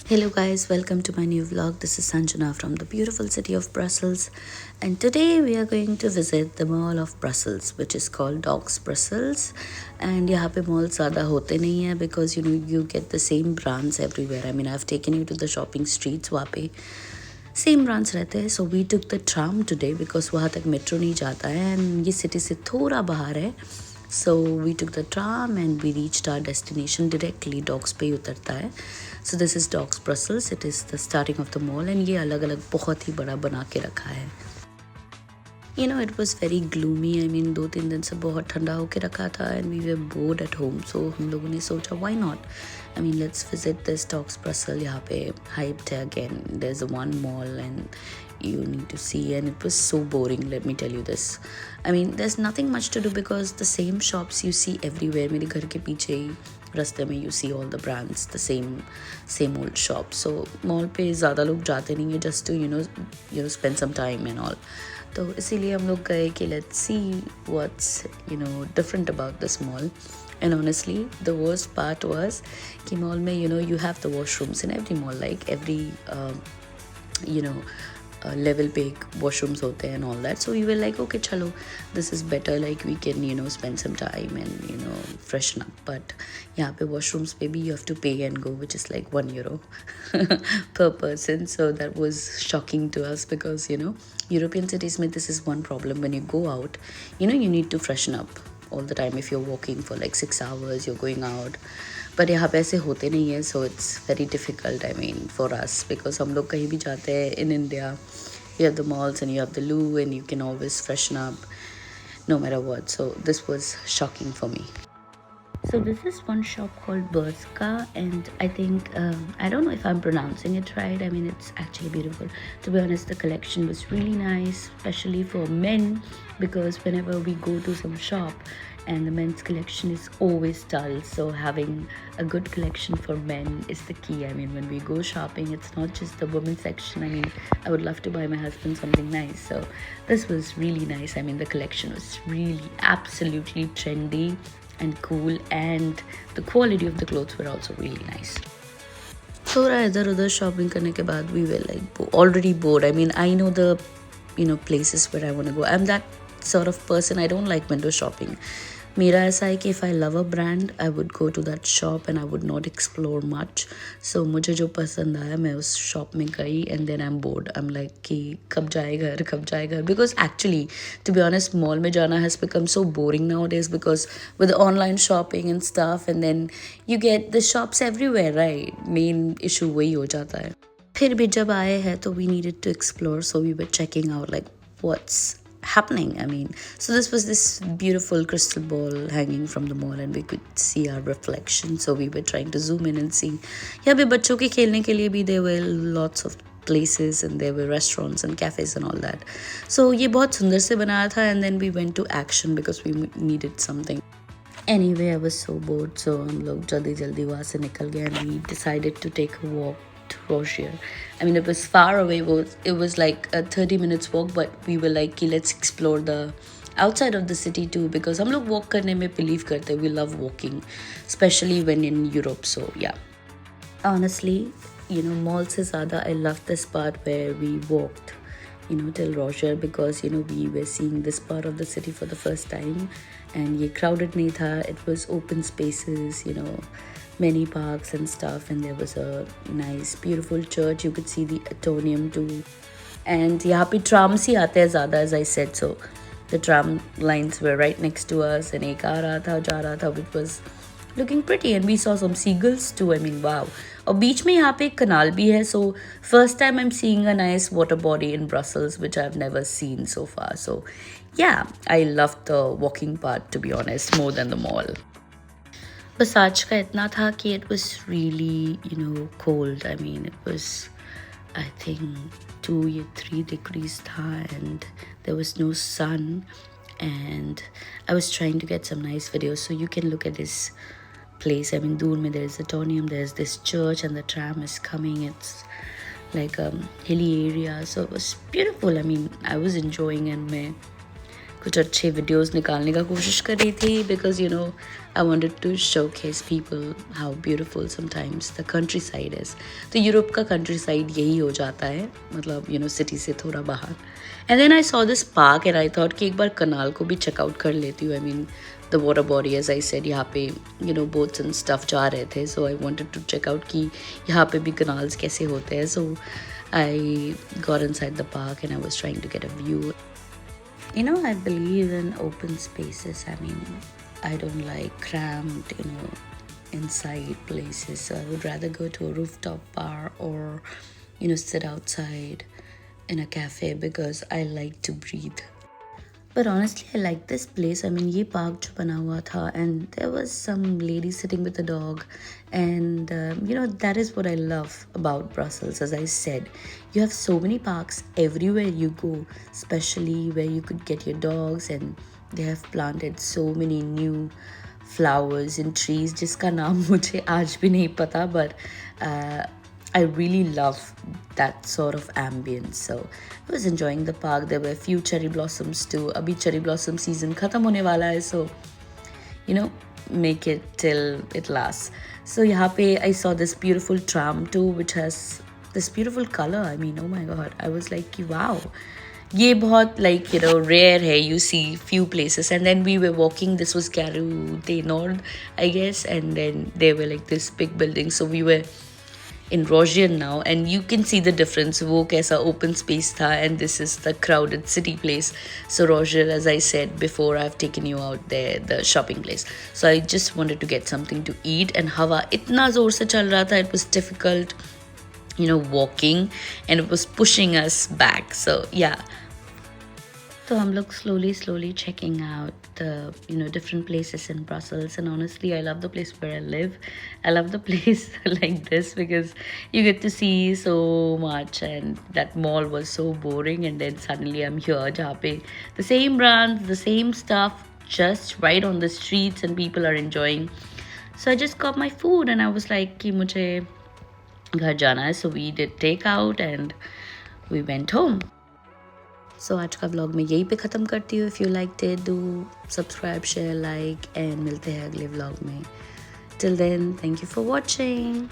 Hello, guys, welcome to my new vlog. This is Sanjana from the beautiful city of Brussels, and today we are going to visit the Mall of Brussels, which is called Docks Brussels. And यहाँ पे mall ज़्यादा होते नहीं है because you get the same brands everywhere. I mean, I've taken you to the shopping streets, वहाँ पे same branch रहते हैं. So we took the tram today because वहाँ तक मेट्रो नहीं जाता है एंड ये सिटी से थोड़ा बाहर है. So we took the tram and we reached our destination. Directly Docks पे ही उतरता है. So this is Docks Brussels. It is the starting of the mall and ये अलग अलग बहुत ही बड़ा बना के रखा है. It was very gloomy. I mean 2-3 दिन से बहुत ठंडा होके रखा था and we were bored at home. So हम लोगों ने सोचा why not. I mean let's visit this docks Brussels. यहाँ पे हाइप्ड है again. There is one mall and you need to see, and it was so boring, let me tell you this. I mean, there's nothing much to do because the same shops you see everywhere. मेरे घर के पीछे ही रास्ते में you see all the brands, the same old shops. So mall पे ज़्यादा लोग जाते नहीं है just to spend some time and all. तो इसीलिए हम लोग गए कि let's see what's different about this mall. And honestly, the worst part was कि mall में you have the washrooms in every mall, like every level पे washrooms होते हैं and all that. So we were like, okay, chalo, this is better, like we can spend some time and freshen up. But यहाँ पे washrooms पे भी you have to pay and go, which is like €1 per person. So that was shocking to us because European cities में this is one problem. When you go out, you need to freshen up all the time. If you're walking for like 6 hours, you're going out. पर यहाँ पे ऐसे होते नहीं है. So it's very difficult, I mean for us, because हम लोग कहीं भी जाते हैं in India, you have the malls and you have the loo and you can always freshen up no matter what. So this was shocking for me. So this is one shop called Berska, and I think I don't know if I'm pronouncing it right. I mean, it's actually beautiful. To be honest, the collection was really nice, especially for men, because whenever we go to some shop and the men's collection is always dull, so having a good collection for men is the key. I mean, when we go shopping, it's not just the women's section. I mean, I would love to buy my husband something nice, so this was really nice. I mean, the collection was really absolutely trendy and cool, and the quality of the clothes were also really nice. थोड़ा इधर उधर shopping करने के बाद we were like already bored. I mean, I know the places where I want to go. I'm that sort of person. I don't like window shopping. मेरा ऐसा है कि if I love a brand, I would go to that shop and I would not explore much. So मुझे जो पसंद आया मैं उस शॉप में गई and then I'm bored. I'm like कि कब जाए घर. Because actually, to be honest, mall में जाना has become so boring nowadays because with online shopping and stuff, and then you get the shops everywhere, right? Main issue वही हो जाता है. फिर भी जब आए हैं तो we needed to explore, so we were checking out like what's happening. I mean, so this was this beautiful crystal ball hanging from the mall and we could see our reflection, so we were trying to zoom in and see. यहाँ पे बच्चों के खेलने के लिए भी there were lots of places and there were restaurants and cafes and all that. So ये बहुत सुंदर से बनाया था, and then we went to action because we needed something. Anyway, I was so bored, so हम लोग जल्दी जल्दी वहाँ से निकल गए and we decided to take a walk to Rozier. I mean, it was far away. It was like a 30 minutes walk, but we were like, let's explore the outside of the city too, because हम लोग walk करने में believe करते हैं. We love walking, especially when in Europe. So yeah, honestly, mall से ज़्यादा I loved this part where we walked till Rozier, because we were seeing this part of the city for the first time and ये crowded नहीं था. It was open spaces, many parks and stuff, and there was a nice beautiful church. You could see the Atonium too, and यहाँ पे trams ही आते हैं ज़्यादा, as I said. So the tram lines were right next to us and एक आ रहा था जा रहा था, which was looking pretty, and we saw some seagulls too. I mean, wow. और बीच में यहाँ पे एक canal भी है, so first time I'm seeing a nice water body in Brussels, which I've never seen so far. So yeah, I loved the walking part, to be honest, more than the mall. बस आज का इतना था कि it was really cold. I mean, it was, I think, 2 or 3 degrees था and there was no sun, and I was trying to get some nice videos, so you can look at this place. I mean, दूर में there is Atonium, there's this church and the tram is coming. It's like a hilly area, so it was beautiful. I mean, I was enjoying, and मैं कुछ अच्छे videos निकालने का कोशिश कर रही थी because I wanted to showcase people how beautiful sometimes the country side is. तो यूरोप का कंट्री साइड यही हो जाता है, मतलब सिटी से थोड़ा बाहर. And then I saw this park and I thought कि एक बार कनाल को भी चेकआउट कर लेती हूँ. I mean the water body, as I said, यहाँ पे बोट्स एंड स्टफ जा रहे थे. So I wanted to check out कि यहाँ पे भी कनाल्स कैसे होते हैं. So I got inside the park and I was trying to get a view. I believe in open spaces. I mean, I don't like cramped, inside places. So I would rather go to a rooftop bar or, sit outside in a cafe because I like to breathe. But honestly, I like this place. I mean, ये park जो बना हुआ था, and there was some lady sitting with a dog, and that is what I love about Brussels. As I said, you have so many parks everywhere you go, especially where you could get your dogs, and they have planted so many new flowers and trees जिसका नाम मुझे आज भी नहीं पता, but I really love that sort of ambience. So I was enjoying the park. There were a few cherry blossoms too. Abhi cherry blossom season khatam hone wala hai, so make it till it lasts. So yahan pe I saw this beautiful tram too, which has this beautiful color. I mean, oh my god, I was like, wow, ये बहुत rare है. You see few places. And then we were walking. This was Gare du Nord, I guess, and then there were like this big building. So we were in Rogien now, and you can see the difference. वो कैसा open space था, and this is the crowded city place. So Rogien, as I said before, I've taken you out there, the shopping place. So I just wanted to get something to eat, and हवा इतना जोर से चल रहा था, it was difficult, walking, and it was pushing us back. So yeah. So I'm slowly checking out the different places in Brussels, and honestly I love the place where I live. I love the place like this because you get to see so much, and that mall was so boring, and then suddenly I'm here जहाँ पे the same brands, the same stuff, just right on the streets, and people are enjoying. So I just got my food and I was like कि मुझे घर जाना है. So we did takeout and we went home. सो आज का vlog मैं यहीं पे ख़त्म करती हूँ. If you like it, do subscribe, share, like, and मिलते हैं अगले व्लॉग में. Till then, thank you for watching.